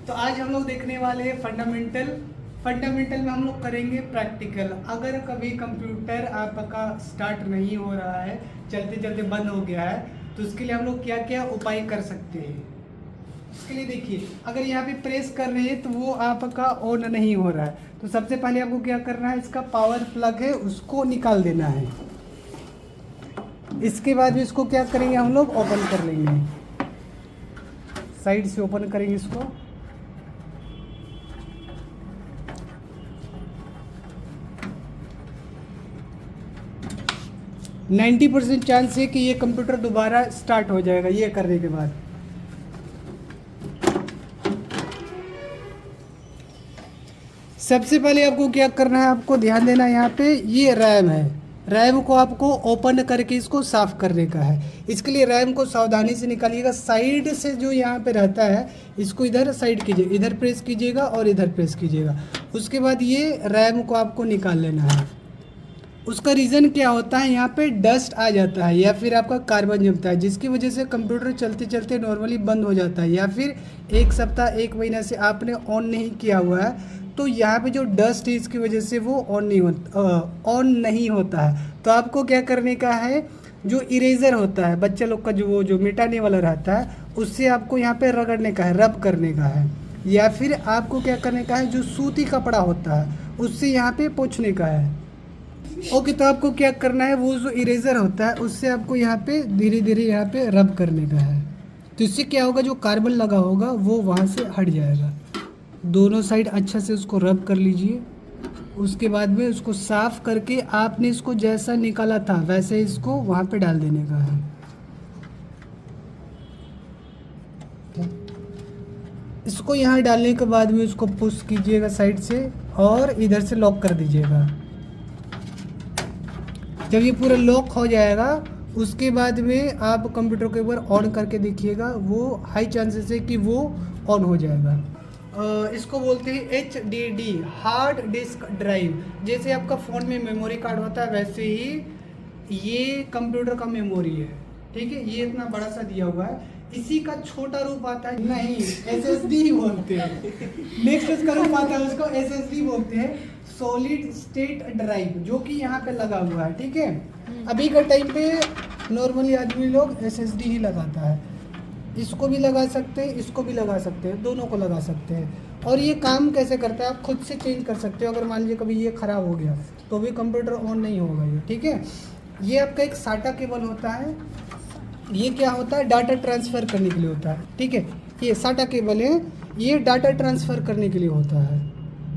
तो आज हम लोग देखने वाले हैं फंडामेंटल में हम लोग करेंगे प्रैक्टिकल। अगर कभी कंप्यूटर आपका स्टार्ट नहीं हो रहा है, चलते चलते बंद हो गया है, तो उसके लिए हम लोग क्या क्या उपाय कर सकते हैं। इसके लिए देखिए, अगर यहाँ पे प्रेस कर रहे हैं तो वो आपका ऑन नहीं हो रहा है, तो सबसे पहले आपको क्या करना है, इसका पावर प्लग है उसको निकाल देना है। इसके बाद भी इसको क्या करेंगे, हम लोग ओपन कर लेंगे, साइड से ओपन करेंगे इसको। नाइन्टी % चांस है कि ये कंप्यूटर दोबारा स्टार्ट हो जाएगा ये करने के बाद। सबसे पहले आपको क्या करना है, आपको ध्यान देना है, यहाँ पे ये रैम है, रैम को आपको ओपन करके इसको साफ करने का है। इसके लिए रैम को सावधानी से निकालिएगा, साइड से जो यहाँ पे रहता है इसको इधर साइड कीजिए, इधर प्रेस कीजिएगा और इधर प्रेस कीजिएगा। उसके बाद ये रैम को आपको निकाल लेना है। उसका रीज़न क्या होता है, यहाँ पे डस्ट आ जाता है या फिर आपका कार्बन जमता है, जिसकी वजह से कंप्यूटर चलते चलते नॉर्मली बंद हो जाता है, या फिर एक सप्ताह एक महीना से आपने ऑन नहीं किया हुआ है तो यहाँ पे जो डस्ट है इसकी वजह से वो ऑन नहीं होता है। तो आपको क्या करने का है, जो इरेज़र होता है बच्चा लोग का जो मिटाने वाला रहता है, उससे आपको यहाँ पे रगड़ने का है, रब करने का है, या फिर आपको क्या करने का है, जो सूती कपड़ा होता है उससे यहाँ पे पोंछने का है। ओके, तो आपको क्या करना है, वो जो इरेज़र होता है उससे आपको यहाँ पे धीरे धीरे यहाँ पे रब करने का है। तो इससे क्या होगा, जो कार्बन लगा होगा वो वहाँ से हट जाएगा। दोनों साइड अच्छा से उसको रब कर लीजिए। उसके बाद में उसको साफ़ करके आपने इसको जैसा निकाला था वैसे इसको वहाँ पे डाल देने का है। इसको यहाँ डालने के बाद में उसको पुश कीजिएगा साइड से और इधर से लॉक कर दीजिएगा। जब ये पूरा लॉक हो जाएगा उसके बाद में आप कंप्यूटर के ऊपर ऑन करके देखिएगा, वो हाई चांसेस है कि वो ऑन हो जाएगा। इसको बोलते हैं HDD, हार्ड डिस्क ड्राइव। जैसे आपका फ़ोन में मेमोरी कार्ड होता है वैसे ही ये कंप्यूटर का मेमोरी है, ठीक है। ये इतना बड़ा सा दिया हुआ है, इसी का छोटा रूप आता है, नहीं SSD ही बोलते हैं। नेक्स्ट उसका रूप आता है, उसको SSD बोलते हैं, सॉलिड स्टेट ड्राइव, जो कि यहाँ पे लगा हुआ है, ठीक है। अभी के टाइम पे नॉर्मली आदमी लोग SSD ही लगाता है। इसको भी लगा सकते हैं, इसको भी लगा सकते हैं, दोनों को लगा सकते हैं। और ये काम कैसे करता है, आप खुद से चेंज कर सकते हो। अगर मान लीजिए कभी ये ख़राब हो गया तो भी कंप्यूटर ऑन नहीं होगा ये, ठीक है। ये आपका एक साटा केबल होता है, ये क्या होता है, डाटा ट्रांसफ़र करने के लिए होता है, ठीक है। ये साटा केबल है, ये डाटा ट्रांसफ़र करने के लिए होता है,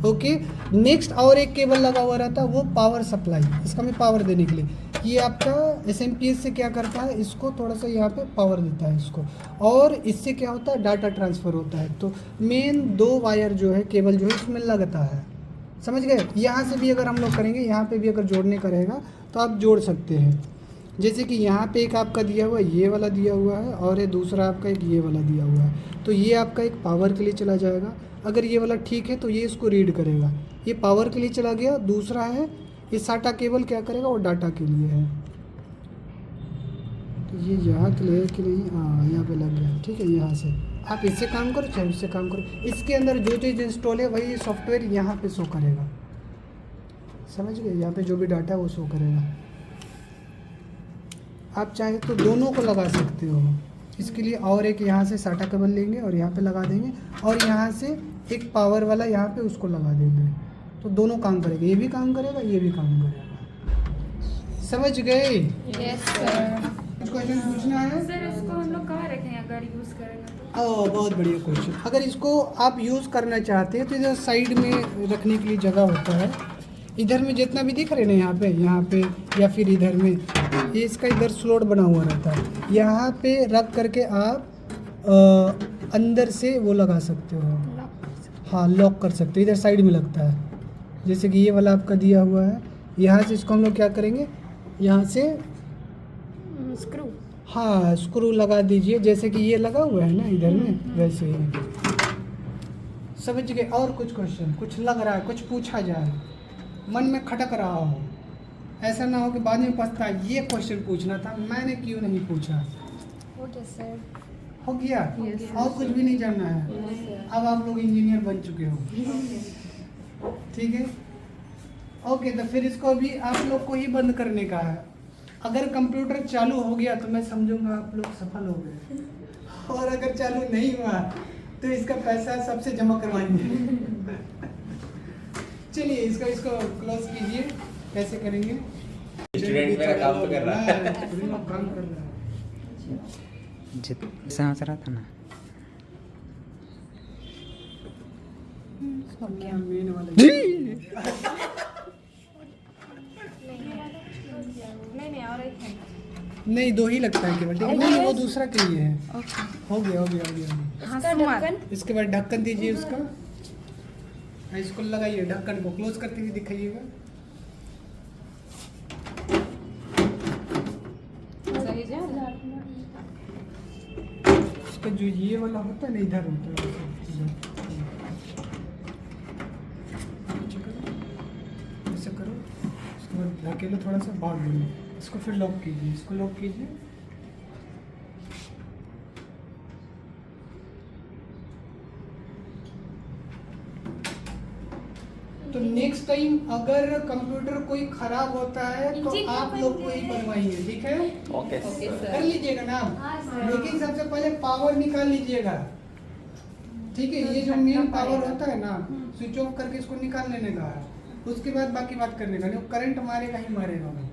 ओके। नेक्स्ट और एक केबल लगा हुआ रहता है, वो पावर सप्लाई, इसका में पावर देने के लिए। ये आपका SMPS से क्या करता है, इसको थोड़ा सा यहाँ पे पावर देता है इसको, और इससे क्या होता है, डाटा ट्रांसफ़र होता है। तो मेन 2 वायर जो है, केबल जो है इसमें लगता है, समझ गए। यहाँ से भी अगर हम लोग करेंगे, यहाँ पे भी अगर जोड़ने का रहेगा तो आप जोड़ सकते हैं। जैसे कि यहाँ पे एक आपका दिया हुआ है, ये वाला दिया हुआ है, और ये दूसरा आपका एक ये वाला दिया हुआ है। तो ये आपका एक पावर के लिए चला जाएगा, अगर ये वाला ठीक है तो ये इसको रीड करेगा, ये पावर के लिए चला गया। दूसरा है ये साटा केबल क्या करेगा, वो डाटा के लिए है। तो ये यहाँ के लिए कि नहीं, हाँ यहाँ पे लग गया, ठीक है। यहाँ से आप इससे काम करो चाहे इससे काम करो, इसके अंदर जो चीज़ इंस्टॉल है वही सॉफ्टवेयर यहाँ पे शो करेगा, समझ गए। यहाँ पे जो भी डाटा है वो शो करेगा। आप चाहे तो दोनों को लगा सकते हो। इसके लिए और एक यहाँ से साटा केबल लेंगे और यहाँ पे लगा देंगे, और यहाँ से एक पावर वाला यहाँ पे उसको लगा देंगे, तो दोनों काम करेगा, ये भी काम करेगा ये भी काम करेगा। समझ गए? Yes sir. कुछ क्वेश्चन पूछना है सर इसको हम लोग कहाँ रखें अगर यूज़ करेंगे तो? ओह बहुत बढ़िया क्वेश्चन। अगर इसको आप यूज़ करना चाहते हैं तो इधर साइड में रखने के लिए जगह होता है, इधर में जितना भी दिख रहे ना, यहाँ पे या फिर इधर में, ये इसका इधर स्लॉट बना हुआ रहता है, यहाँ पे रख करके आप अंदर से वो लगा सकते हो, हाँ लॉक कर सकते हो। इधर साइड में लगता है, जैसे कि ये वाला आपका दिया हुआ है, यहाँ से इसको हम लोग क्या करेंगे, यहाँ से स्क्रू, हाँ स्क्रू लगा दीजिए, जैसे कि ये लगा हुआ है ना इधर में, वैसे ही। समझ गए? और कुछ क्वेश्चन, कुछ लग रहा है, कुछ पूछा जाए, मन में खटक रहा हो, ऐसा ना हो कि बाद में पछताए, ये क्वेश्चन पूछना था मैंने क्यों नहीं पूछा। Okay sir. हो गया? Yes. और कुछ भी नहीं जानना है। अब आप लोग इंजीनियर बन चुके हो। ठीक है, ओके। तो फिर इसको अभी आप लोग को ही बंद करने का है। अगर कंप्यूटर चालू हो गया तो मैं समझूंगा आप लोग सफल हो गए, और अगर चालू नहीं हुआ तो इसका पैसा सबसे जमा करवाएंगे। चलिए इसको क्लोज कीजिए। कैसे करेंगे? स्टूडेंट मेरा काम तो कर रहा है। काम कर रहा है। समझ रहा था ना। मेन वाला नहीं और एक है। नहीं, दो ही लगता है केवल। ठीक है, नहीं वो दूसरा के लिए है। हो गया हो गया हो गया। इसका ढक्कन इसके बाद ढक्कन दीजिए उसका। इसको लगाइए, ढक्कन को क्लोज करते हुए दिखाइएगा। सही जा रहा है। उसका जो ये वाला होता है ना, इधर होता है इधर। ऐसा करो, उसके बाद धकेलो थोड़ा सा, भाग दो। इसको फिर लॉक कीजिए, इसको लॉक कीजिए। तो नेक्स्ट टाइम अगर कंप्यूटर कोई खराब होता है तो आप लोग को ही बनवाइए, ठीक है? ओके कर लीजिएगा ना, लेकिन सबसे पहले पावर निकाल लीजिएगा। ठीक है, ये जो मेन पावर होता है ना, स्विच ऑफ करके इसको निकाल लेने का है। उसके बाद बाकी बात करने का नहीं, वो करंट मारेगा ही मारेगा वो।